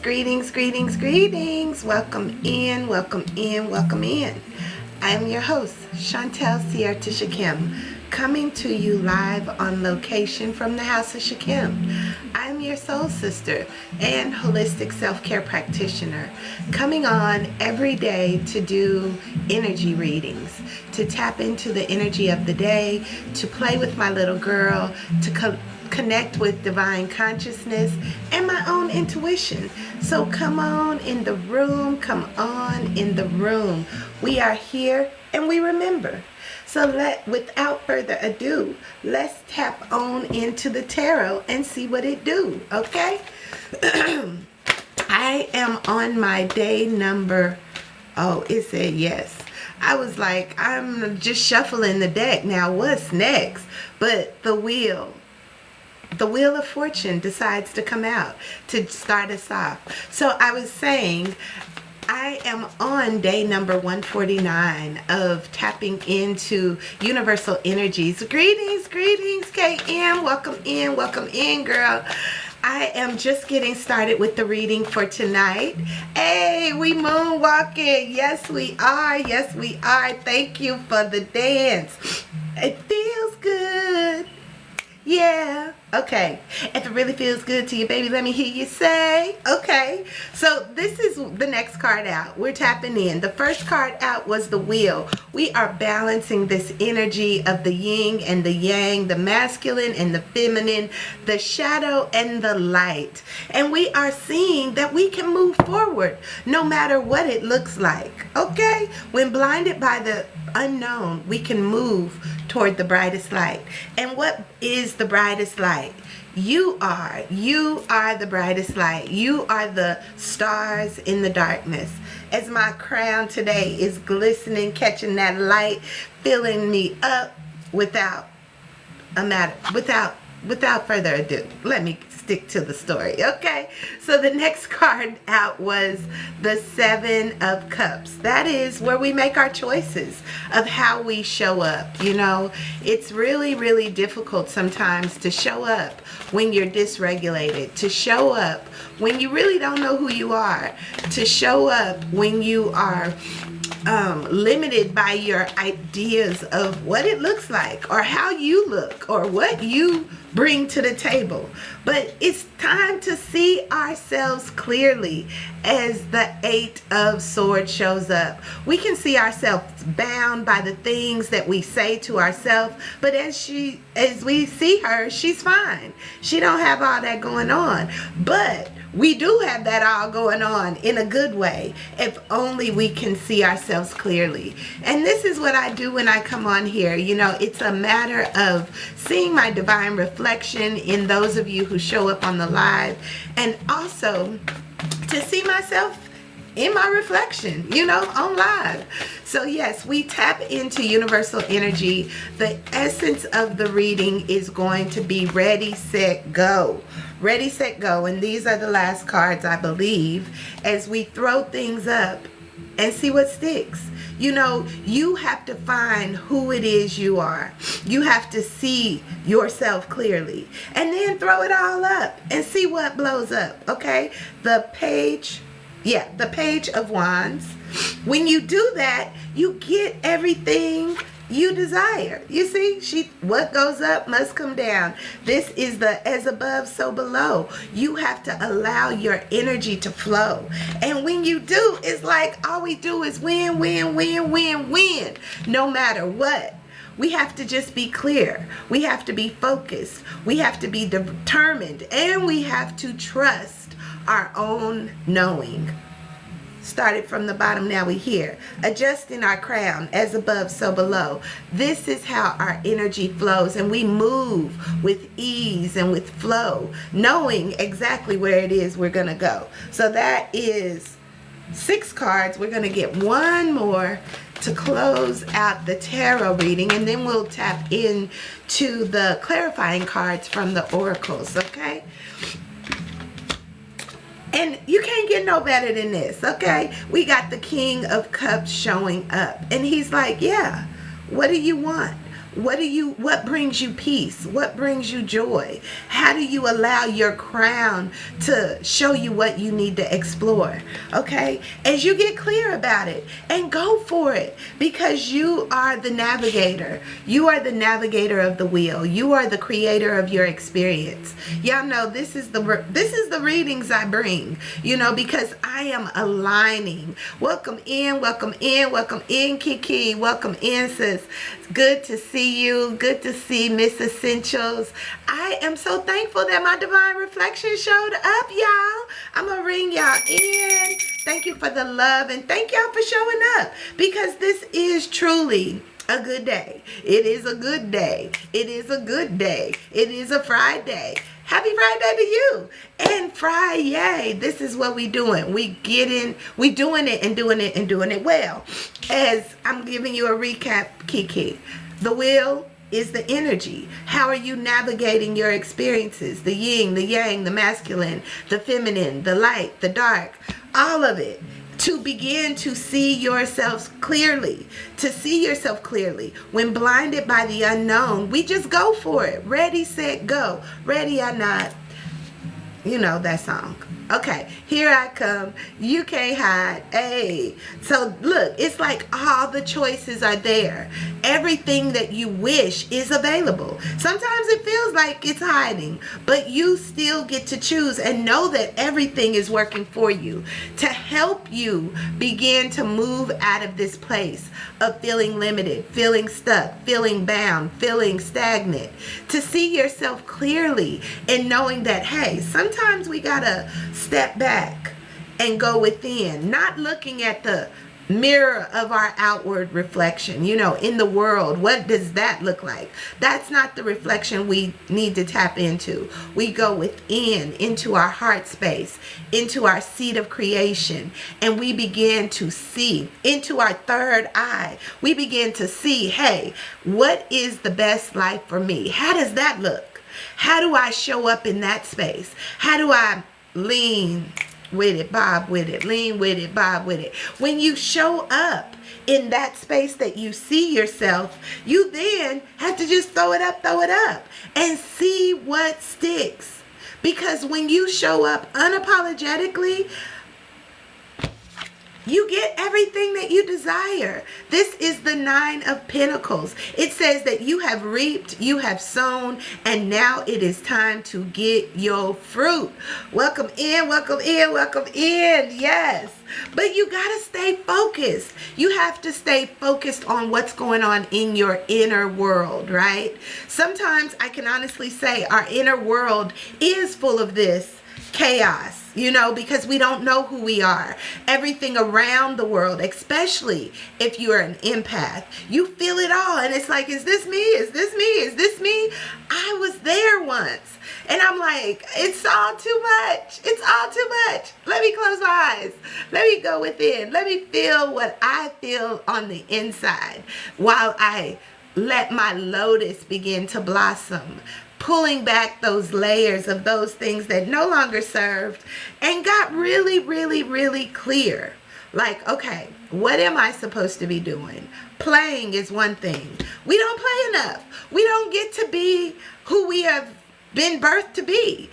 greetings, greetings, greetings. Welcome in, welcome in, welcome in. I am your host, Chantel Sierra Tishakim, coming to you live on location from the House of Shakim. I am your soul sister and holistic self-care practitioner, coming on every day to do energy readings, to tap into the energy of the day, to play with my little girl, to connect with divine consciousness and my own intuition. So come on in the room, come on in the room. We are here and we remember. So without further ado, let's tap on into the tarot and see what it do, okay? I am on my day number, it said yes. I was like, I'm just shuffling the deck now, what's next? But the Wheel of Fortune decides to come out to start us off. So I was saying, I am on day number 149 of tapping into universal energies. Greetings, greetings, KM. Welcome in, girl. I am just getting started with the reading for tonight. Hey, we moonwalking. Yes, we are. Yes, we are. Thank you for the dance. It feels good. Yeah. Okay. If it really feels good to you, baby, let me hear you say. Okay. So this is the next card out. We're tapping in. The first card out was the Wheel. We are balancing this energy of the yin and the yang, the masculine and the feminine, the shadow and the light. And we are seeing that we can move forward no matter what it looks like. Okay? When blinded by the unknown, we can move toward the brightest light. And what is the brightest light? You are the brightest light. You are the stars in the darkness. As my crown today is glistening, catching that light, filling me up without further ado, let me stick to the story, okay? So the next card out was the Seven of Cups. That is where we make our choices of how we show up. You know, it's really, really difficult sometimes to show up when you're dysregulated, to show up when you really don't know who you are, to show up when you are limited by your ideas of what it looks like or how you look or what you bring to the table. But it's time to see ourselves clearly as the Eight of Swords shows up. We can see ourselves bound by the things that we say to ourselves, but as we see her, she's fine. She don't have all that going on. But we do have that all going on in a good way if only we can see ourselves clearly. And this is what I do when I come on here. You know, it's a matter of seeing my divine reflection in those of you who show up on the live, and also to see myself in my reflection, you know, on live. So yes, we tap into universal energy. The essence of the reading is going to be ready, set, go. Ready, set, go. And these are the last cards, I believe, as we throw things up and see what sticks. You know, you have to find who it is you are. You have to see yourself clearly. And then throw it all up and see what blows up, okay? The Page of Wands. When you do that, you get everything you desire. You see, what goes up must come down. This is the as above, so below. You have to allow your energy to flow. And when you do, it's like all we do is win, win, win, win, win, no matter what. We have to just be clear. We have to be focused. We have to be determined. And we have to trust our own knowing. Started from the bottom, now we here. Adjusting our crown, as above, so below. This is how our energy flows, and we move with ease and with flow, knowing exactly where it is we're going to go. So that is 6 cards. We're going to get one more to close out the tarot reading, and then we'll tap into the clarifying cards from the oracles, okay? And you can't get no better than this, okay? We got the King of Cups showing up. And he's like, yeah, what do you want? What brings you peace? What brings you joy? How do you allow your crown to show you what you need to explore? Okay? As you get clear about it, and go for it, because you are the navigator. You are the navigator of the wheel. You are the creator of your experience. Y'all know this is the readings I bring, because I am aligning. Welcome in, welcome in, welcome in, Kiki. Welcome in, sis. Good to see you. Good to see Miss Essentials. I am so thankful that my divine reflection showed up, y'all. I'm going to ring y'all in. Thank you for the love, and thank y'all for showing up, because this is truly a good day. It is a good day. It is a good day. It is a Friday. Happy Friday to you. And Friday, this is what we doing. We doing it and doing it and doing it well. As I'm giving you a recap, Kiki, the wheel is the energy. How are you navigating your experiences? The yin, the yang, the masculine, the feminine, the light, the dark, all of it. To begin to see yourselves clearly, When blinded by the unknown, we just go for it. Ready, set, go. Ready or not. You know that song. Okay, here I come. You can't hide. Hey. So look, it's like all the choices are there. Everything that you wish is available. Sometimes it feels like it's hiding, but you still get to choose and know that everything is working for you to help you begin to move out of this place of feeling limited, feeling stuck, feeling bound, feeling stagnant. To see yourself clearly and knowing that, hey, sometimes we gotta step back and go within, not looking at the mirror of our outward reflection, in the world. What does that look like? That's not the reflection we need to tap into. We go within, into our heart space, into our seat of creation, and we begin to see into our third eye. We begin to see, hey, what is the best life for me? How does that look? How do I show up in that space? How do I lean with it, bob with it, lean with it, bob with it? When you show up in that space that you see yourself, you then have to just throw it up, and see what sticks. Because when you show up unapologetically, you get everything that you desire. This is the 9 of Pentacles. It says that you have reaped, you have sown, and now it is time to get your fruit. Welcome in, welcome in, welcome in. Yes. But you got to stay focused. You have to stay focused on what's going on in your inner world, right? Sometimes I can honestly say our inner world is full of this chaos, because we don't know who we are. Everything around the world, especially if you're an empath, you feel it all. And it's like, is this me? Is this me? Is this me? I was there once. And I'm like, it's all too much. It's all too much. Let me close my eyes. Let me go within. Let me feel what I feel on the inside while I let my lotus begin to blossom, pulling back those layers of those things that no longer served, and got really, really, really clear. Like, okay, what am I supposed to be doing? Playing is one thing. We don't play enough. We don't get to be who we have been birthed to be.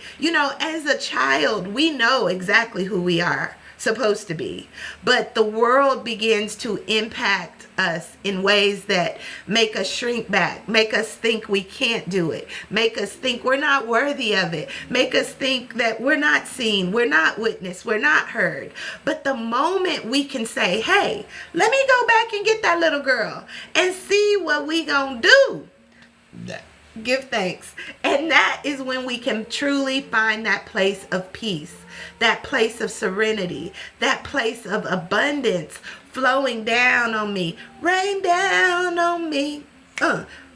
As a child, we know exactly who we are supposed to be. But the world begins to impact us in ways that make us shrink back, make us think we can't do it, make us think we're not worthy of it, make us think that we're not seen, we're not witnessed, we're not heard. But the moment we can say, hey, let me go back and get that little girl and see what we gonna do, give thanks. And that is when we can truly find that place of peace, that place of serenity, that place of abundance flowing down on me. Rain down on me.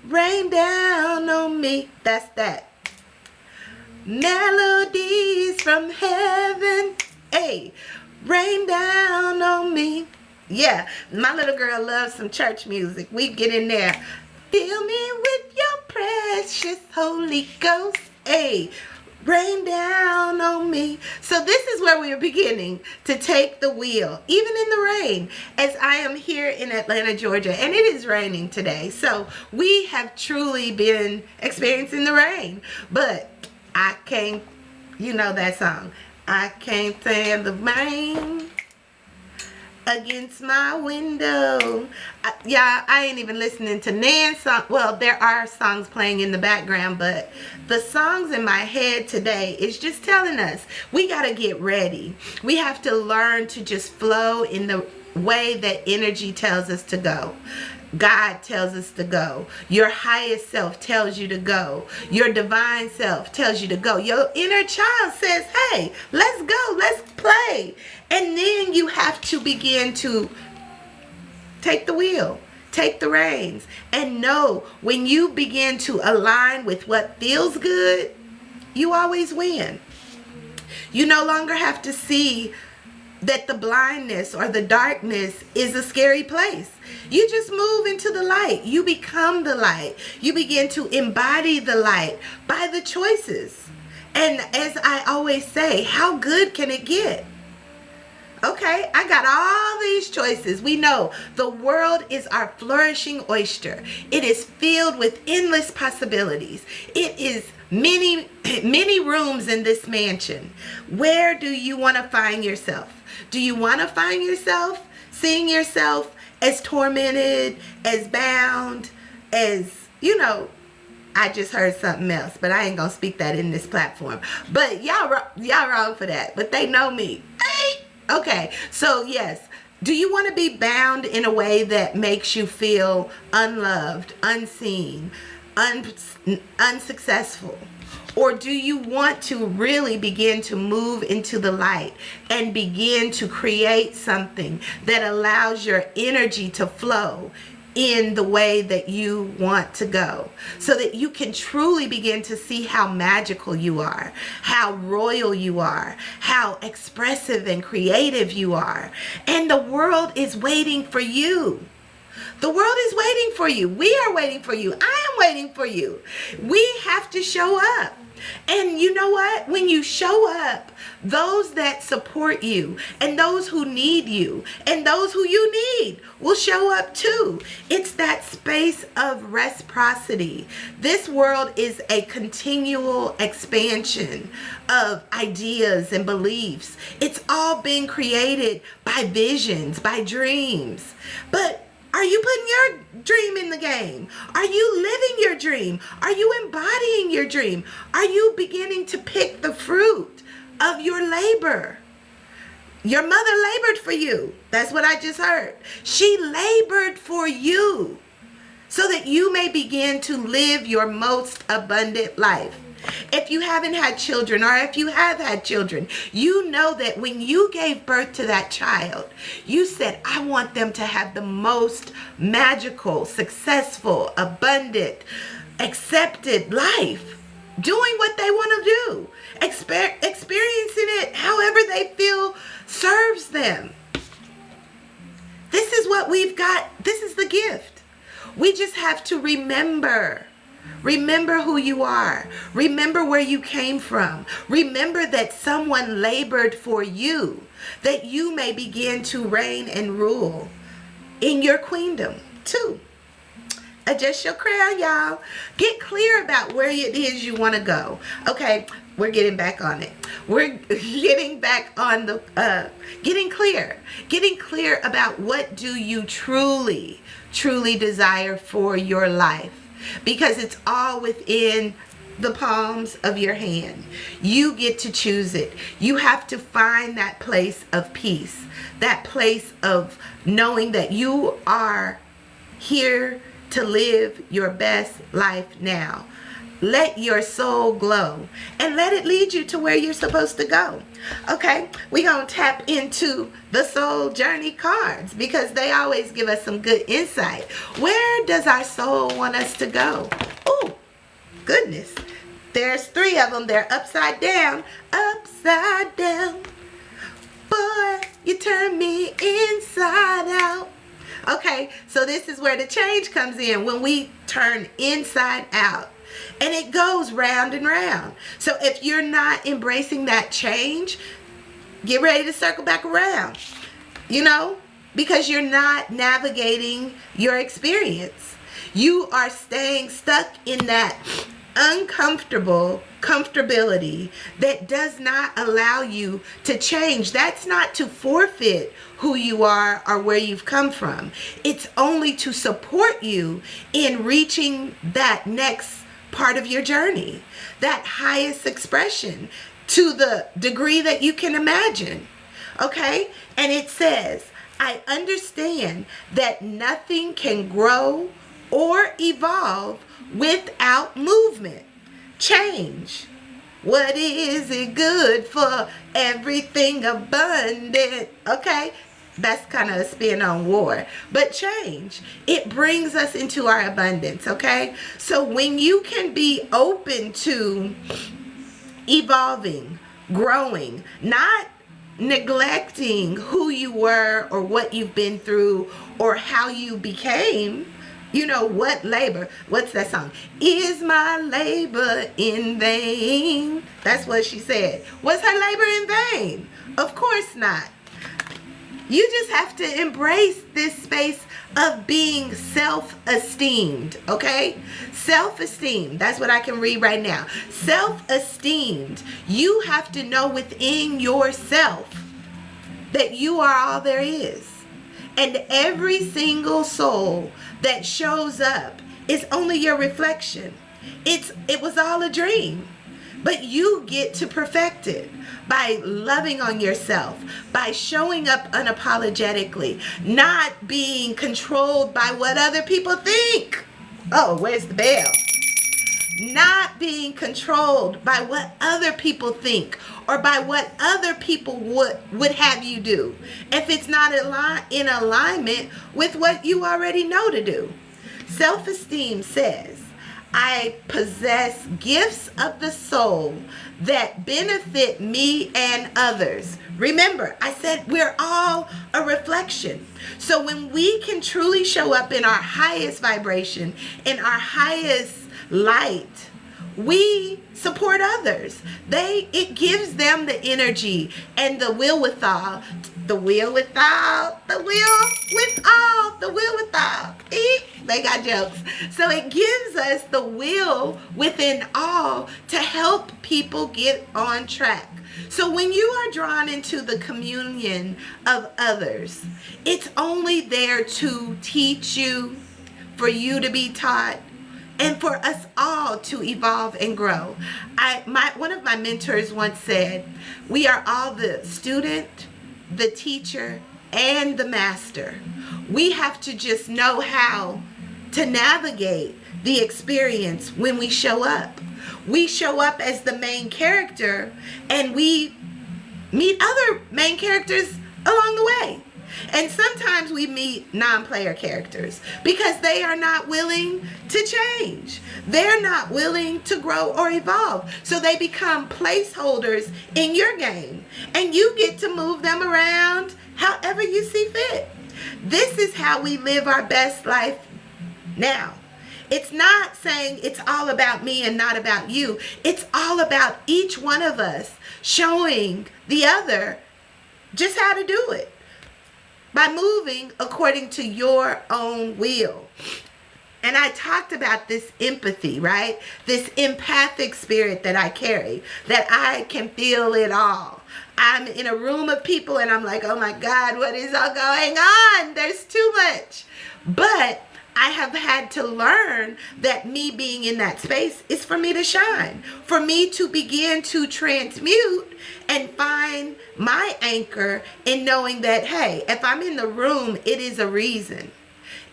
Rain down on me. That's that. Melodies from heaven. Hey, rain down on me. Yeah, my little girl loves some church music. We get in there. Fill me with your precious Holy Ghost. Hey, Rain down on me. So this is where we are beginning to take the wheel, even in the rain, as I am here in Atlanta, Georgia, and it is raining today. So we have truly been experiencing the rain, but I can't, you know that song, I can't stand the rain against my window. I ain't even listening to Nan's song. Well, there are songs playing in the background, but the songs in my head today is just telling us we got to get ready. We have to learn to just flow in the way that energy tells us to go. God tells us to go. Your highest self tells you to go. Your divine self tells you to go. Your inner child says, hey, let's go, let's play. And then you have to begin to take the wheel, take the reins, and know when you begin to align with what feels good, you always win. You no longer have to see that the blindness or the darkness is a scary place. You just move into the light. You become the light. You begin to embody the light by the choices. And as I always say, how good can it get? Okay, I got all these choices. We know the world is our flourishing oyster. It is filled with endless possibilities. It is many, many rooms in this mansion. Where do you want to find yourself? Do you want to find yourself seeing yourself as tormented, as bound, as, you know, I just heard something else, but I ain't gonna speak that in this platform. But y'all wrong for that. But they know me. Hey! Okay, so yes, do you want to be bound in a way that makes you feel unloved, unseen, unsuccessful? Or do you want to really begin to move into the light and begin to create something that allows your energy to flow in the way that you want to go, so that you can truly begin to see how magical you are, how royal you are, how expressive and creative you are. And the world is waiting for you. The world is waiting for you. We are waiting for you. I am waiting for you. We have to show up. And you know what? When you show up, those that support you and those who need you and those who you need will show up too. It's that space of reciprocity. This world is a continual expansion of ideas and beliefs. It's all being created by visions, by dreams. But are you putting your dream in the game? Are you living your dream? Are you embodying your dream? Are you beginning to pick the fruit of your labor? Your mother labored for you. That's what I just heard. She labored for you so that you may begin to live your most abundant life. If you haven't had children, or if you have had children, you know that when you gave birth to that child, you said, I want them to have the most magical, successful, abundant, accepted life, doing what they want to do, experiencing it however they feel serves them. This is what we've got. This is the gift. We just have to remember. Remember who you are. Remember where you came from. Remember that someone labored for you, that you may begin to reign and rule in your queendom too. Adjust your crown, y'all. Get clear about where it is you want to go. Okay, we're getting back on it. We're getting back on the, getting clear about what do you truly desire for your life. Because it's all within the palms of your hand. You get to choose it. You have to find that place of peace, that place of knowing that you are here to live your best life now. Let your soul glow and let it lead you to where you're supposed to go. Okay, we're going to tap into the soul journey cards because they always give us some good insight. Where does our soul want us to go? Oh, goodness. There's 3 of them. They're upside down. Upside down. Boy, you turn me inside out. Okay, so this is where the change comes in when we turn inside out. And it goes round and round. So if you're not embracing that change, get ready to circle back around, because you're not navigating your experience. You are staying stuck in that uncomfortable comfortability that does not allow you to change. That's not to forfeit who you are or where you've come from. It's only to support you in reaching that next part of your journey, that highest expression to the degree that you can imagine. Okay? And it says, I understand that nothing can grow or evolve without movement. Change. What is it good for? Everything abundant. Okay? That's kind of a spin on war. But change, it brings us into our abundance. Okay? So when you can be open to evolving, growing, not neglecting who you were or what you've been through or how you became, what labor, what's that song? Is my labor in vain? That's what she said. Was her labor in vain? Of course not. You just have to embrace this space of being self-esteemed, okay? Self-esteem, that's what I can read right now. Self-esteemed, you have to know within yourself that you are all there is. And every single soul that shows up is only your reflection. It was all a dream. But you get to perfect it by loving on yourself, by showing up unapologetically, not being controlled by what other people think. Oh, where's the bell? Not being controlled by what other people think or by what other people would have you do if it's not in alignment with what you already know to do. Self-esteem says, I possess gifts of the soul that benefit me and others. Remember, I said we're all a reflection. So when we can truly show up in our highest vibration, in our highest light, we support others. It gives them the energy and the will withal. They got jokes. So it gives us the will within all to help people get on track. So when you are drawn into the communion of others, it's only there to teach you, for you to be taught, and for us all to evolve and grow. One of my mentors once said, we are all the student, the teacher, and the master. We have to just know how to navigate the experience when we show up. We show up as the main character, and we meet other main characters along the way. And sometimes we meet non-player characters because they are not willing to change. They're not willing to grow or evolve. So they become placeholders in your game, and you get to move them around however you see fit. This is how we live our best life now. It's not saying it's all about me and not about you. It's all about each one of us showing the other just how to do it by moving according to your own will. And I talked about this empathy, right? This empathic spirit that I carry, that I can feel it all. I'm in a room of people and I'm like, oh my God, what is all going on? There's too much. But I have had to learn that me being in that space is for me to shine, for me to begin to transmute and find my anchor in knowing that, hey, if I'm in the room, it is a reason.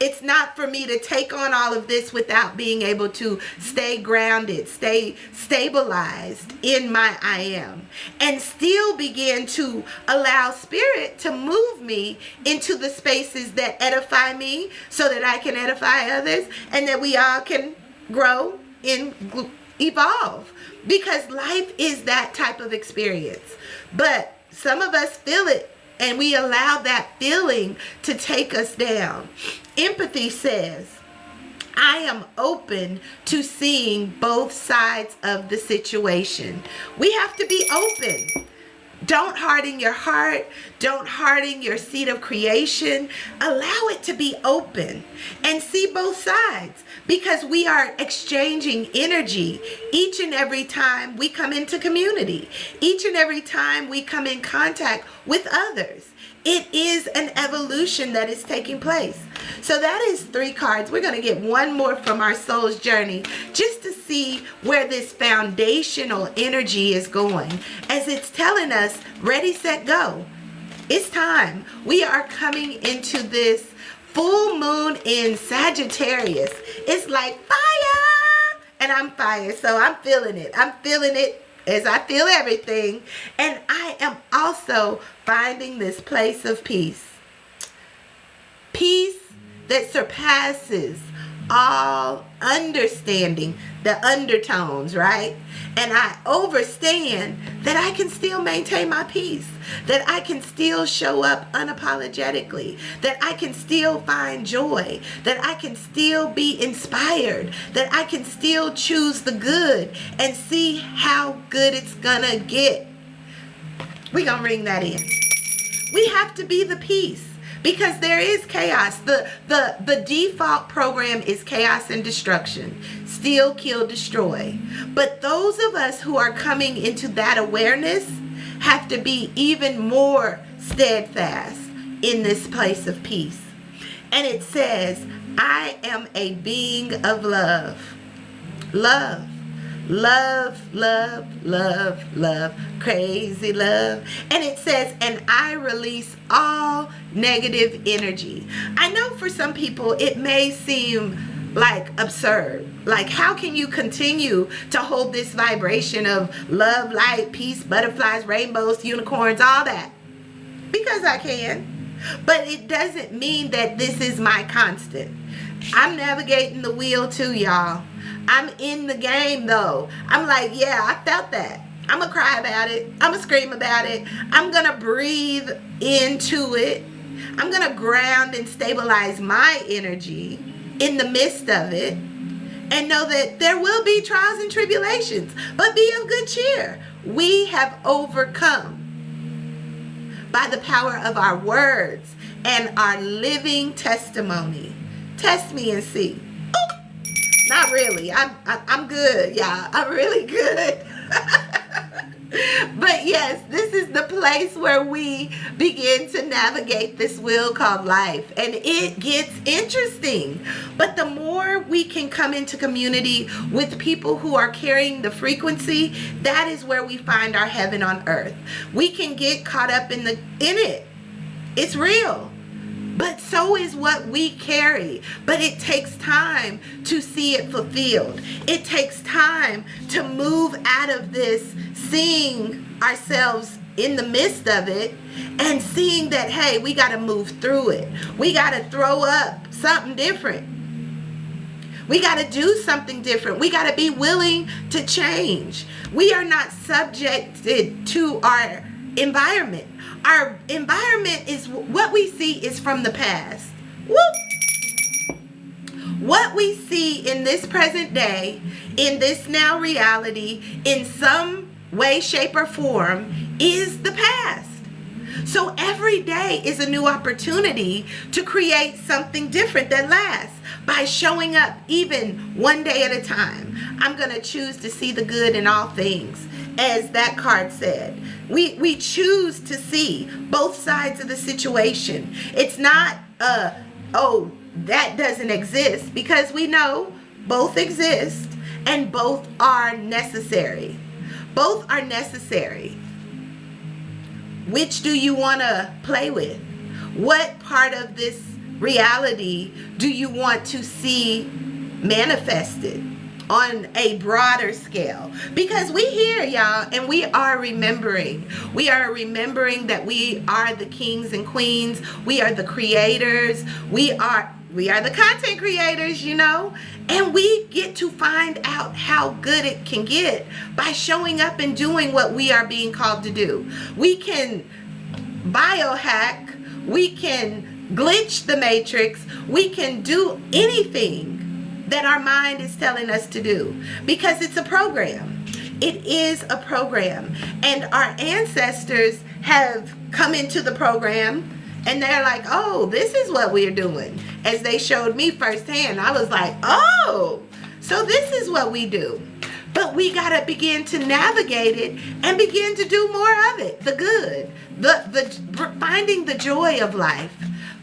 It's not for me to take on all of this without being able to stay grounded, stay stabilized in my I am, and still begin to allow spirit to move me into the spaces that edify me so that I can edify others and that we all can grow and evolve. Because life is that type of experience. But some of us feel it, and we allow that feeling to take us down. Empathy says, I am open to seeing both sides of the situation. We have to be open. Don't harden your heart. Don't harden your seed of creation. Allow it to be open and see both sides, because we are exchanging energy each and every time we come into community, each and every time we come in contact with others. It is an evolution that is taking place. So that is 3 cards. We're going to get one more from our soul's journey just to see where this foundational energy is going, as it's telling us, ready, set, go. It's time. We are coming into this full moon in Sagittarius. It's like fire, and I'm fire, so I'm feeling it. I'm feeling it as I feel everything. And I am also finding this place of peace. Peace that surpasses all understanding, the undertones, right? And I understand that I can still maintain my peace, that I can still show up unapologetically, that I can still find joy, that I can still be inspired, that I can still choose the good and see how good it's gonna get. We're gonna ring that in. We have to be the peace, because there is chaos. The default program is chaos and destruction. Steal, kill, destroy. But those of us who are coming into that awareness have to be even more steadfast in this place of peace. And it says, I am a being of love. Love. Love, love, love, love, crazy love. And it says, and I release all negative energy. I know for some people it may seem like absurd. Like, how can you continue to hold this vibration of love, light, peace, butterflies, rainbows, unicorns, all that? Because I can. But it doesn't mean that this is my constant. I'm navigating the wheel too, y'all. I'm in the game though. I'm like, yeah, I felt that. I'm gonna cry about it. I'm gonna scream about it. I'm gonna breathe into it. I'm gonna ground and stabilize my energy in the midst of it, and know that there will be trials and tribulations, but be of good cheer. We have overcome by the power of our words and our living testimony. Test me and see. Not really. I'm good, y'all. I'm really good. But yes, this is the place where we begin to navigate this wheel called life. And it gets interesting. But the more we can come into community with people who are carrying the frequency, that is where we find our heaven on earth. We can get caught up in it. It's real. But so is what we carry. But it takes time to see it fulfilled. It takes time to move out of this, seeing ourselves in the midst of it and seeing that, hey, we got to move through it. We got to throw up something different. We got to do something different. We got to be willing to change. We are not subjected to our environment. Our environment is what we see is from the past. Whoop. What we see in this present day, in this now reality, in some way, shape, or form, is the past. So every day is a new opportunity to create something different that lasts by showing up even one day at a time. I'm going to choose to see the good in all things, as that card said. We choose to see both sides of the situation. It's not, oh, that doesn't exist, because we know both exist and both are necessary. Both are necessary. Which do you want to play with? What part of this reality do you want to see manifested on a broader scale? Because we here, y'all, and we are remembering. We are remembering that we are the kings and queens. We are the creators. We are the content creators, you know, and we get to find out how good it can get by showing up and doing what we are being called to do. We can biohack, we can glitch the matrix, we can do anything that our mind is telling us to do, because it's a program. It is a program. And our ancestors have come into the program and they're like, oh, this is what we're doing. As they showed me firsthand, I was like, oh, so this is what we do. But we got to begin to navigate it and begin to do more of it. The good, the finding the joy of life,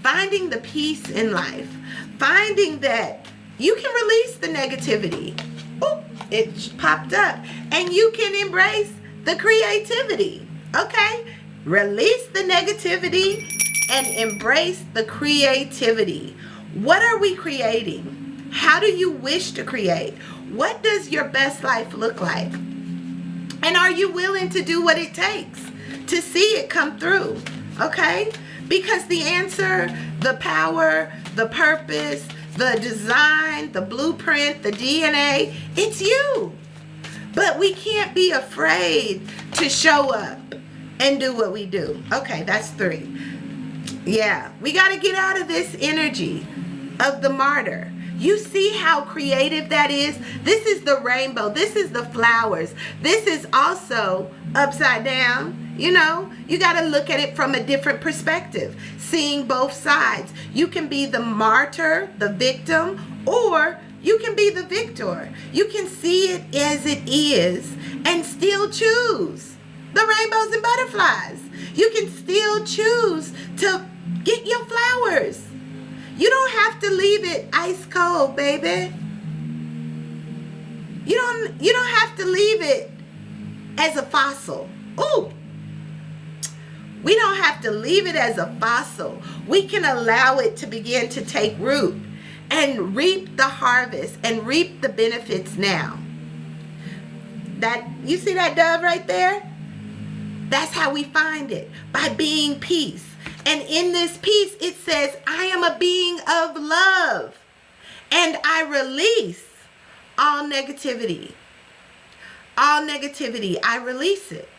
finding the peace in life, finding that you can release the negativity. Oh, it popped up. And you can embrace the creativity. Okay? Release the negativity and embrace the creativity. What are we creating? How do you wish to create? What does your best life look like? And are you willing to do what it takes to see it come through? Okay? Because the answer, the power, the purpose, the design, the blueprint, the DNA, it's you. But we can't be afraid to show up and do what we do. Okay, that's 3. Yeah, we got to get out of this energy of the martyr. You see how creative that is? This is the rainbow. This is the flowers. This is also upside down. You know, you got to look at it from a different perspective, seeing both sides. You can be the martyr, the victim, or you can be the victor. You can see it as it is and still choose the rainbows and butterflies. You can still choose to get your flowers. You don't have to leave it ice cold, baby. You don't have to leave it as a fossil. Ooh. We don't have to leave it as a fossil. We can allow it to begin to take root and reap the harvest and reap the benefits now. That, you see that dove right there? That's how we find it, by being peace. And in this peace, it says, I am a being of love. And I release all negativity. All negativity, I release it.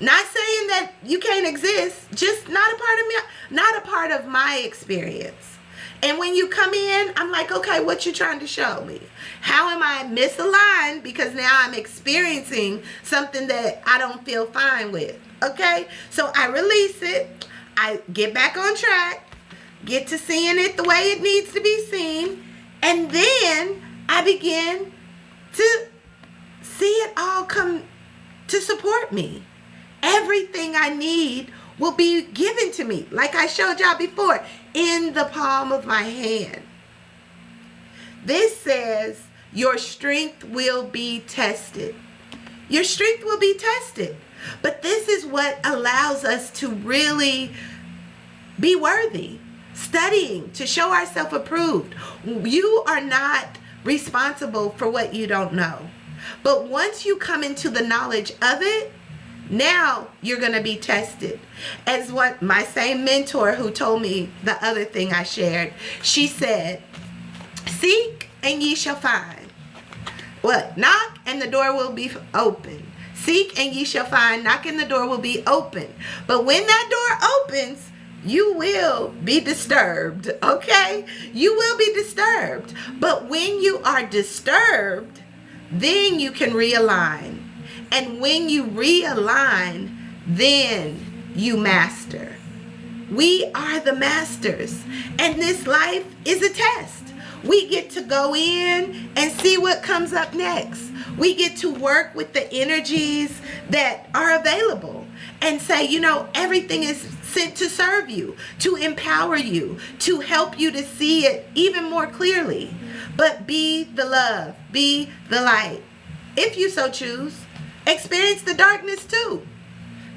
Not saying that you can't exist, just not a part of me, not a part of my experience. And when you come in, I'm like, okay, what you trying to show me? How am I misaligned? Because now I'm experiencing something that I don't feel fine with. Okay, so I release it. I get back on track, get to seeing it the way it needs to be seen, and then I begin to see it all come to support me. Everything I need will be given to me, like I showed y'all before, in the palm of my hand. This says your strength will be tested. Your strength will be tested. But this is what allows us to really be worthy. Studying to show ourselves approved. You are not responsible for what you don't know. But once you come into the knowledge of it, now you're going to be tested. As what my same mentor who told me the other thing I shared, she said, seek and ye shall find. What? Knock and the door will be open. Seek and ye shall find. Knock and the door will be open. But when that door opens, you will be disturbed. Okay? You will be disturbed. But when you are disturbed, then you can realign. And when you realign, then you master. We are the masters. And this life is a test. We get to go in and see what comes up next. We get to work with the energies that are available and say, you know, everything is sent to serve you, to empower you, to help you to see it even more clearly. But be the love, be the light. If you so choose, experience the darkness too,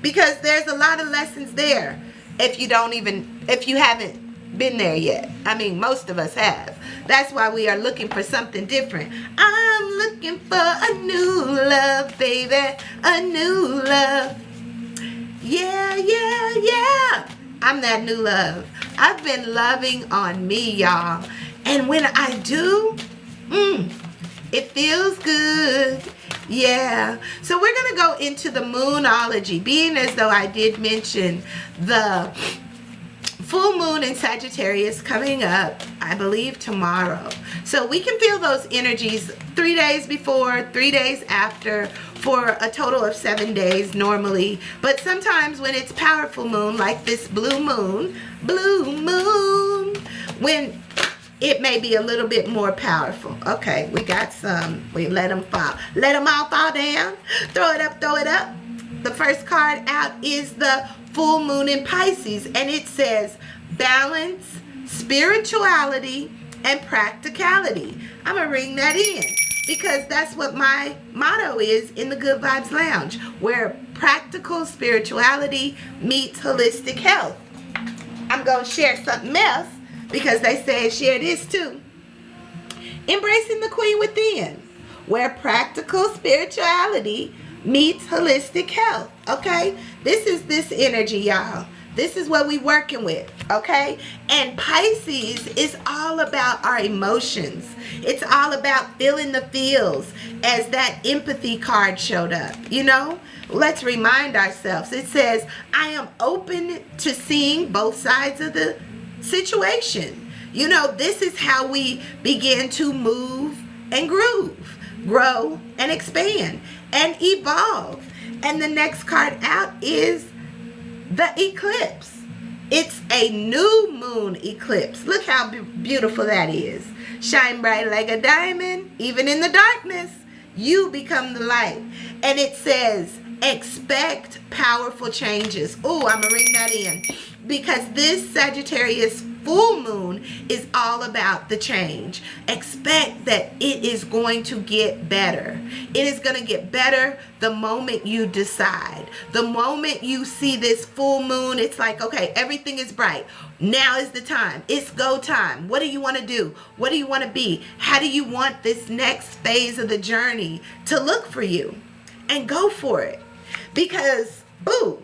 because there's a lot of lessons there if you haven't been there yet. I mean, most of us have. That's why we are looking for something different. I'm looking for a new love, baby, a new love. Yeah, yeah, yeah. I'm that new love. I've been loving on me, y'all. And when I do, it feels good. Yeah. So we're going to go into the moonology, being as though I did mention the full moon in Sagittarius coming up, I believe tomorrow. So we can feel those energies 3 days before, 3 days after, for a total of 7 days normally. But sometimes when it's powerful moon, like this blue moon, when it may be a little bit more powerful. Okay, we got some. We let them fall. Let them all fall down. Throw it up, throw it up. The first card out is the full moon in Pisces, and it says balance, spirituality, and practicality. I'm going to ring that in because that's what my motto is in the Good Vibes Lounge, where practical spirituality meets holistic health. I'm going to share something else because they said share this too. Embracing the Queen Within, where practical spirituality meets holistic health. Okay, this is this energy, y'all. This is what we working with. Okay, and Pisces is all about our emotions. It's all about feeling the feels, as that empathy card showed up. You know, let's remind ourselves. It says, I am open to seeing both sides of the situation. You know, this is how we begin to move and groove, grow and expand and evolve. And the next card out is the eclipse. It's a new moon eclipse. Look how beautiful that is. Shine bright like a diamond. Even in the darkness, you become the light. And it says, expect powerful changes. Oh, I'm going to ring that in. Because this Sagittarius full moon is all about the change. Expect that it is going to get better. It is going to get better the moment you decide. The moment you see this full moon, it's like, okay, everything is bright. Now is the time. It's go time. What do you want to do? What do you want to be? How do you want this next phase of the journey to look for you? And go for it. Because, boo,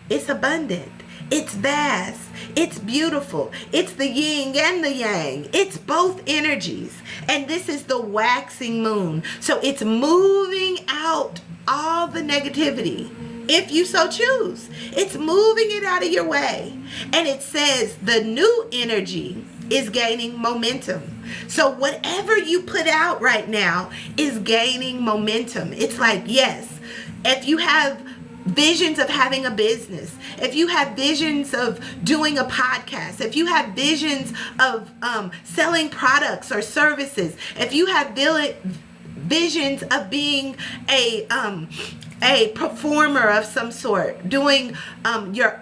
it's abundant. It's vast. It's beautiful. It's the yin and the yang. It's both energies. And this is the waxing moon. So it's moving out all the negativity, if you so choose. It's moving it out of your way. And it says the new energy is gaining momentum. So whatever you put out right now is gaining momentum. It's like, yes, if you have visions of having a business, if you have visions of doing a podcast, if you have visions of selling products or services, if you have visions of being a performer of some sort, doing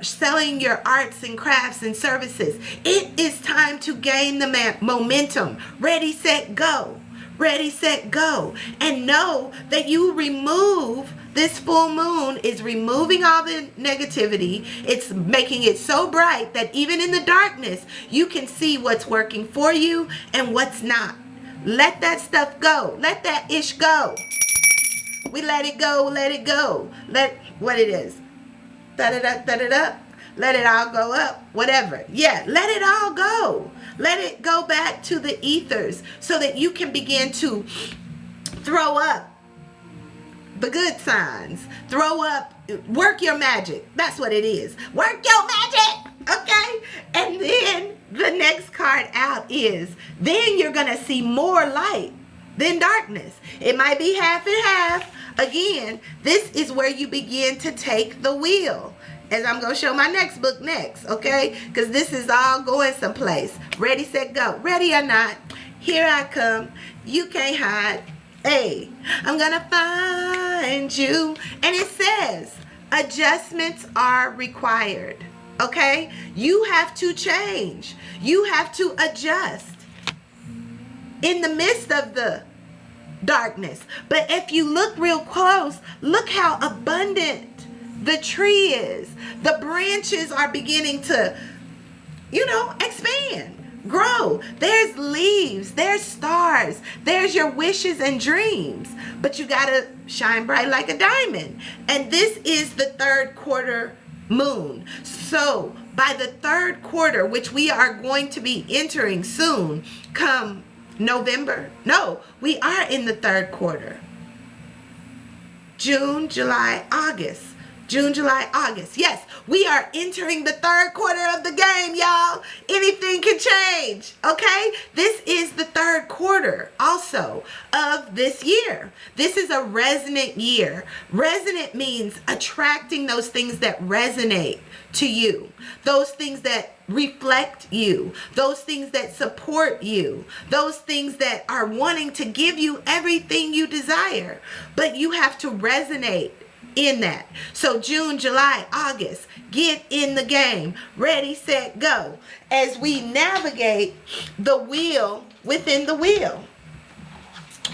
selling your arts and crafts and services, it is time to gain the momentum. Ready, set, go. Ready, set, go. And know that you remove, this full moon is removing all the negativity. It's making it so bright that even in the darkness, you can see what's working for you and what's not. Let that stuff go. Let that ish go. We let it go, let it go. Let what it is. Da-da-da-da-da-da. Let it all go up. Whatever. Yeah, let it all go. Let it go back to the ethers so that you can begin to throw up the good signs. Throw up, work your magic. That's what it is. Work your magic. Okay? And then the next card out is, then you're going to see more light than darkness. It might be half and half. Again, this is where you begin to take the wheel. As I'm going to show my next book next, okay? Because this is all going someplace. Ready, set, go. Ready or not, here I come. You can't hide. Hey, I'm going to find you. And it says, adjustments are required, okay? You have to change. You have to adjust in the midst of the darkness. But if you look real close, look how abundant the tree is. The branches are beginning to, expand, grow. There's leaves, there's stars, there's your wishes and dreams. But you gotta shine bright like a diamond. And this is the third quarter moon. So by the third quarter, which we are going to be entering soon, come November. No, we are in the third quarter. June, July, August. June, July, August. Yes, we are entering the third quarter of the game, y'all. Anything can change, okay? This is the third quarter also of this year. This is a resonant year. Resonant means attracting those things that resonate to you, those things that reflect you, those things that support you, those things that are wanting to give you everything you desire. But you have to resonate in that. So June, July, August, get in the game. Ready, set, go. As we navigate the wheel within the wheel,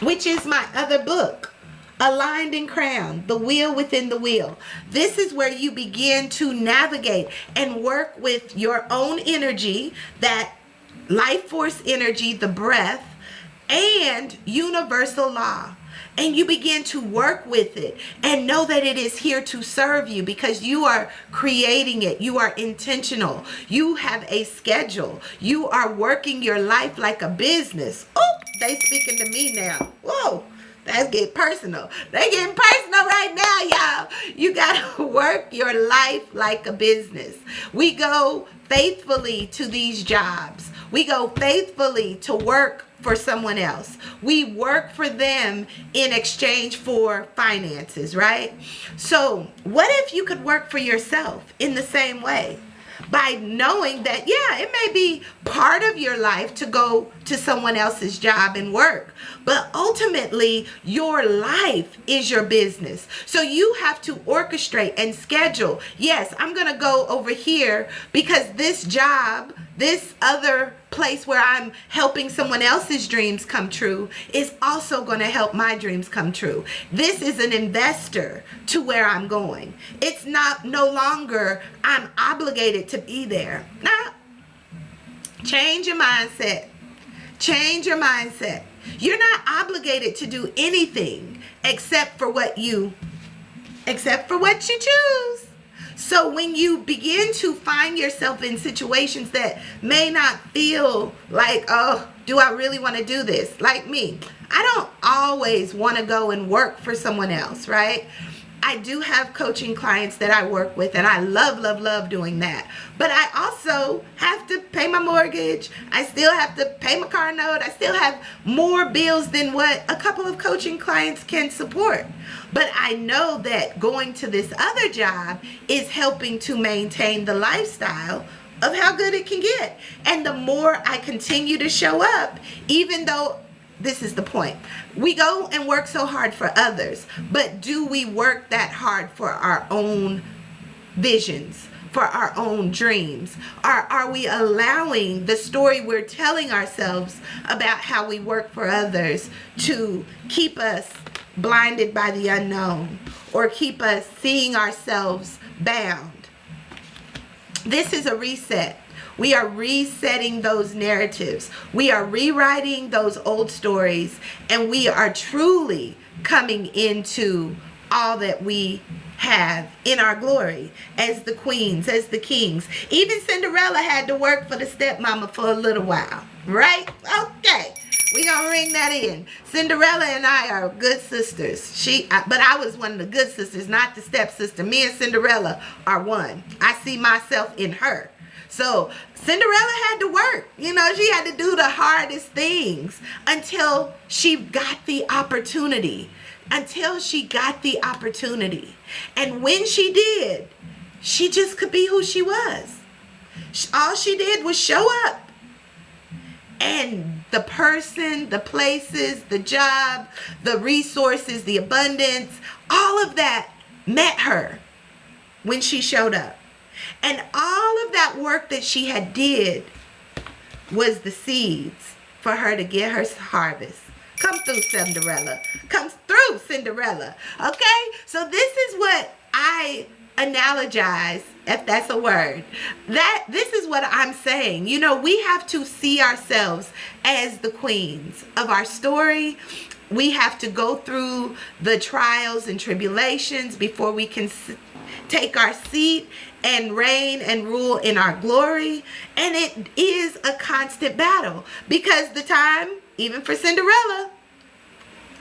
which is my other book, Aligned and Crowned, The Wheel Within the Wheel. This is where you begin to navigate and work with your own energy, that life force energy, the breath, and universal law. And you begin to work with it and know that it is here to serve you because you are creating it. You are intentional. You have a schedule. You are working your life like a business. Oh, they speaking to me now. Whoa. That's getting personal. They getting personal right now, y'all. You got to work your life like a business. We go faithfully to these jobs. We go faithfully to work for someone else. We work for them in exchange for finances, right? So what if you could work for yourself in the same way? By knowing that, yeah, it may be part of your life to go to someone else's job and work, but ultimately your life is your business. So you have to orchestrate and schedule. Yes, I'm going to go over here because this job, this other place where I'm helping someone else's dreams come true is also going to help my dreams come true. This is an investor to where I'm going. It's not no longer I'm obligated to be there. Nah. Change your mindset. Change your mindset. You're not obligated to do anything except for what you choose. So when you begin to find yourself in situations that may not feel like, oh, do I really want to do this? Like me, I don't always want to go and work for someone else, right? I do have coaching clients that I work with, and I love, love, love doing that. But I also have to pay my mortgage. I still have to pay my car note. I still have more bills than what a couple of coaching clients can support. But I know that going to this other job is helping to maintain the lifestyle of how good it can get. And the more I continue to show up, even though this is the point. We go and work so hard for others, but do we work that hard for our own visions, for our own dreams? Are we allowing the story we're telling ourselves about how we work for others to keep us blinded by the unknown or keep us seeing ourselves bound? This is a reset. We are resetting those narratives. We are rewriting those old stories, and we are truly coming into all that we have in our glory as the queens, as the kings. Even Cinderella had to work for the stepmama for a little while, right? Okay. We're going to ring that in. Cinderella and I are good sisters. But I was one of the good sisters, not the stepsister. Me and Cinderella are one. I see myself in her. So Cinderella had to work. You know, she had to do the hardest things until she got the opportunity. Until she got the opportunity. And when she did, she just could be who she was. All she did was show up. And the person, the places, the job, the resources, the abundance, all of that met her when she showed up. And all of that work that she had did was the seeds for her to get her harvest. Come through, Cinderella. Come through, Cinderella. Okay? So this is what I analogize, if that's a word. This is what I'm saying. You know, we have to see ourselves as the queens of our story. We have to go through the trials and tribulations before we can take our seat and reign and rule in our glory. And it is a constant battle, because the time, even for Cinderella,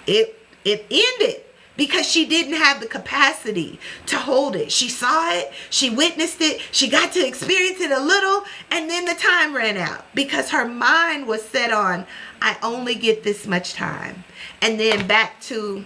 it ended because she didn't have the capacity to hold it. She saw it, she witnessed it, she got to experience it a little, and then the time ran out because her mind was set on, I only get this much time. And then back to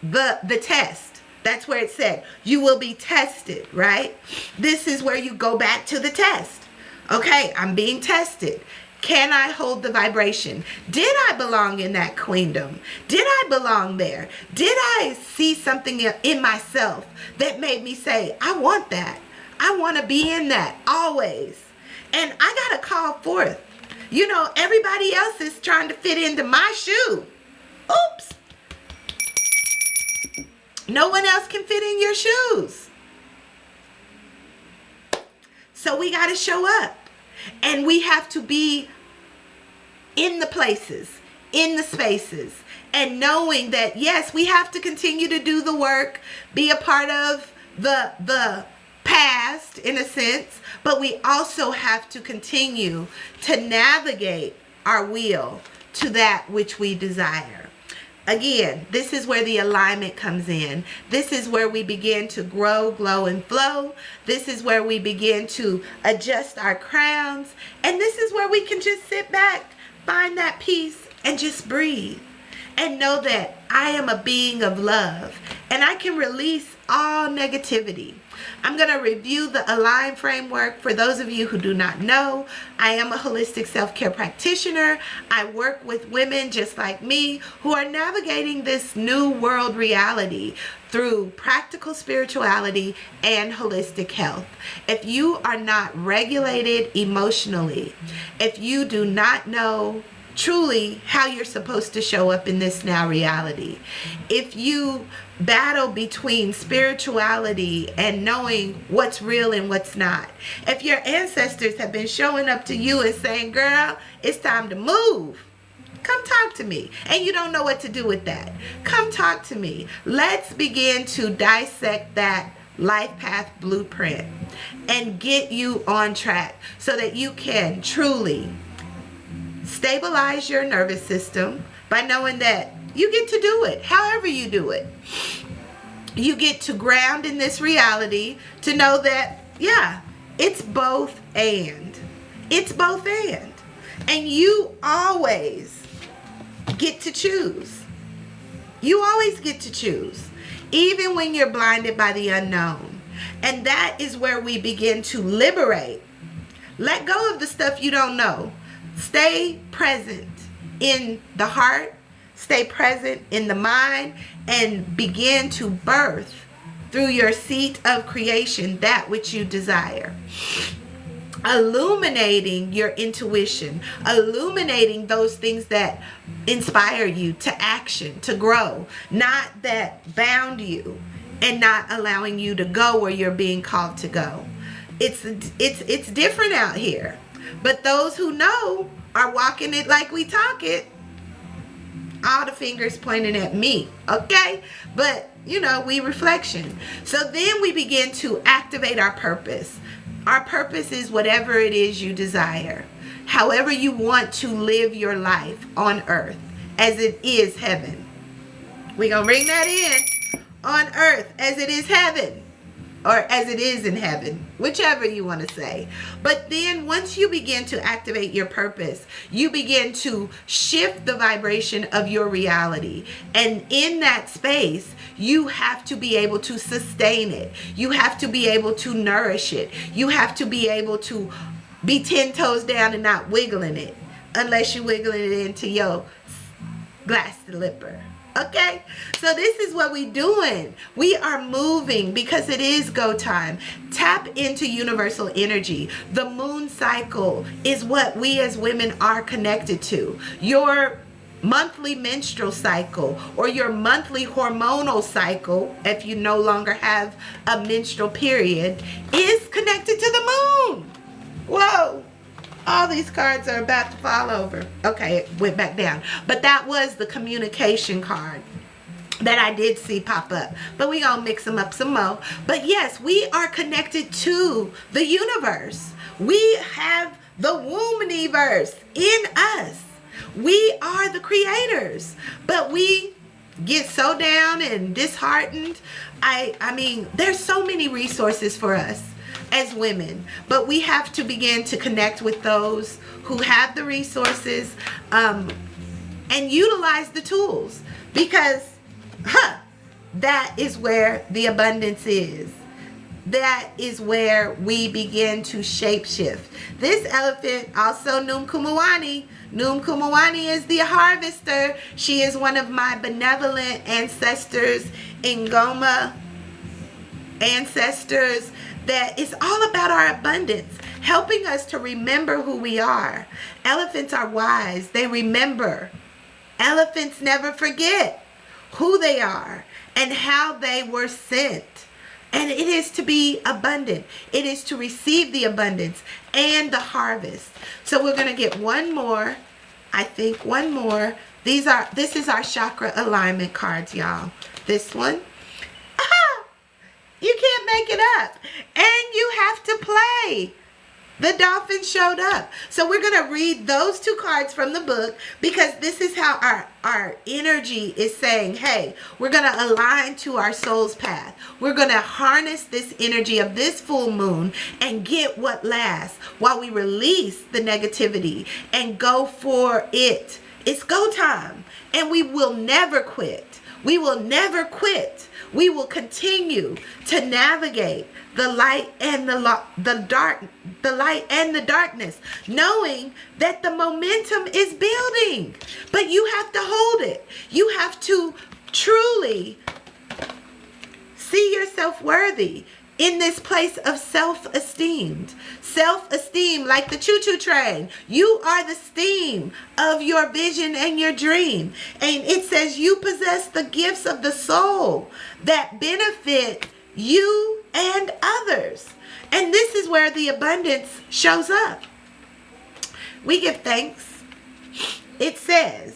the test. That's where it said, you will be tested, right? This is where you go back to the test. Okay, I'm being tested. Can I hold the vibration? Did I belong in that queendom? Did I belong there? Did I see something in myself that made me say, I want that. I want to be in that always. And I got to call forth. You know, everybody else is trying to fit into my shoe. Oops. No one else can fit in your shoes. So we got to show up. And we have to be in the places, in the spaces, and knowing that, yes, we have to continue to do the work, be a part of the past, in a sense, but we also have to continue to navigate our wheel to that which we desire. Again, this is where the alignment comes in. This is where we begin to grow, glow, and flow. This is where we begin to adjust our crowns. And this is where we can just sit back, find that peace, and just breathe. And know that I am a being of love. And I can release all negativity. I'm going to review the Align framework. For those of you who do not know, I am a holistic self-care practitioner. I work with women just like me who are navigating this new world reality through practical spirituality and holistic health. If you are not regulated emotionally, if you do not know truly how you're supposed to show up in this now reality, if you battle between spirituality and knowing what's real and what's not, if your ancestors have been showing up to you and saying, girl, it's time to move, come talk to me, and you don't know what to do with that, come talk to me. Let's begin to dissect that life path blueprint and get you on track so that you can truly stabilize your nervous system by knowing that you get to do it however you do it. You get to ground in this reality to know that, yeah, it's both and. It's both and. And you always get to choose. You always get to choose, even when you're blinded by the unknown. And that is where we begin to liberate. Let go of the stuff you don't know. Stay present in the heart, stay present in the mind, and begin to birth through your seat of creation that which you desire. Illuminating your intuition, illuminating those things that inspire you to action, to grow, not that bound you and not allowing you to go where you're being called to go. It's different out here. But those who know are walking it like we talk it. All the fingers pointing at me, okay? But, you know, we reflection. So then we begin to activate our purpose. Our purpose is whatever it is you desire. However you want to live your life on earth as it is heaven. We're going to bring that in. On earth as it is heaven. Or as it is in heaven, whichever you want to say. But then once you begin to activate your purpose, you begin to shift the vibration of your reality. And in that space, you have to be able to sustain it. You have to be able to nourish it. You have to be able to be 10 toes down and not wiggling it. Unless you're wiggling it into your glass slipper. Okay, so this is what we're doing. We are moving because it is go time. Tap into universal energy. The moon cycle is what we as women are connected to. Your monthly menstrual cycle or your monthly hormonal cycle, if you no longer have a menstrual period, is connected to the moon. Whoa. All these cards are about to fall over. Okay, it went back down. But that was the communication card that I did see pop up. But we're going to mix them up some more. But yes, we are connected to the universe. We have the Womaniverse in us. We are the creators, but we get so down and disheartened. I mean, there's so many resources for us as women, but we have to begin to connect with those who have the resources, and utilize the tools, because that is where the abundance is. That is where we begin to shapeshift. This elephant, also Num Kumawani. Num Kumawani is the harvester. She is one of my benevolent ancestors, Ngoma ancestors, that is all about our abundance, helping us to remember who we are. Elephants are wise. They remember. Elephants never forget who they are and how they were sent. And it is to be abundant. It is to receive the abundance and the harvest. So we're going to get one more. I think one more. This is our chakra alignment cards, y'all. This one. You can't make it up. And you have to play. The dolphin showed up. So we're going to read those two cards from the book, because this is how our energy is saying, hey, we're going to align to our soul's path. We're going to harness this energy of this full moon and get what lasts while we release the negativity and go for it. It's go time. And we will never quit. We will never quit. We will continue to navigate the light and the light and the darkness, knowing that the momentum is building. But you have to hold it. You have to truly see yourself worthy in this place of self-esteem. Self-esteem, like the choo-choo train. You are the steam of your vision and your dream. And it says you possess the gifts of the soul that benefit you and others. And this is where the abundance shows up. We give thanks. It says,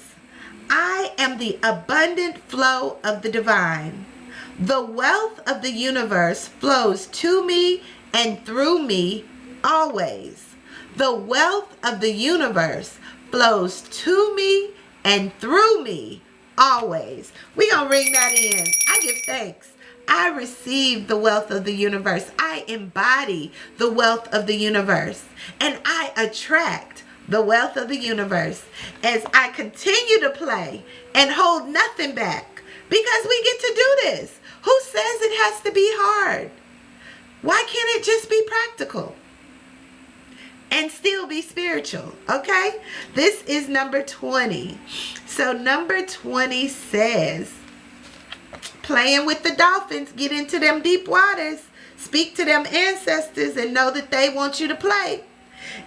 I am the abundant flow of the divine. The wealth of the universe flows to me and through me always. The wealth of the universe flows to me and through me always. We're going to ring that in. I give thanks. I receive the wealth of the universe. I embody the wealth of the universe. And I attract the wealth of the universe as I continue to play and hold nothing back, because we get to do this. Who says it has to be hard? Why can't it just be practical and still be spiritual? Okay? This is number 20. So number 20 says, playing with the dolphins, get into them deep waters, speak to them ancestors and know that they want you to play.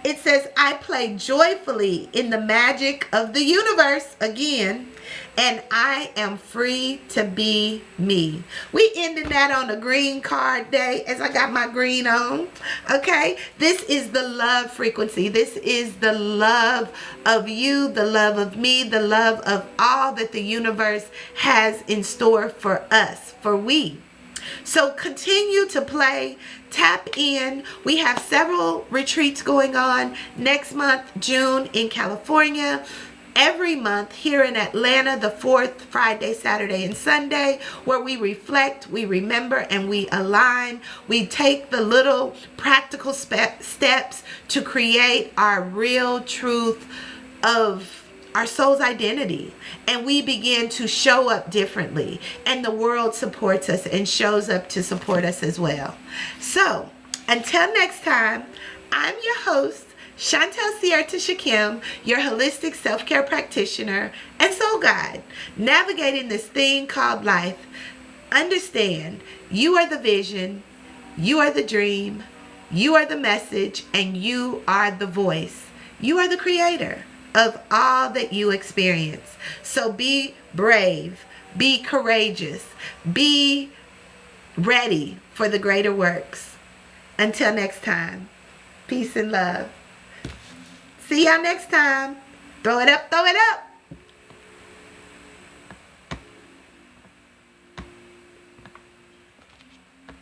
It says, I play joyfully in the magic of the universe again, and I am free to be me. We ended that on a green card day as I got my green on. Okay? This is the love frequency. This is the love of you, the love of me, the love of all that the universe has in store for us, for we. So continue to play, tap in. We have several retreats going on next month, June, in California. Every month here in Atlanta, the 4th Friday, Saturday, and Sunday, where we reflect, we remember, and we align. We take the little practical steps to create our real truth of our soul's identity, and we begin to show up differently, and the world supports us and shows up to support us as well. So until next time, I'm your host, Chantel Sierta Shakim, your holistic self-care practitioner and soul guide, navigating this thing called life. Understand, you are the vision, you are the dream, you are the message, and you are the voice. You are the creator of all that you experience. So be brave, be courageous, be ready for the greater works. Until next time, peace and love. See y'all next time. Throw it up, throw it up.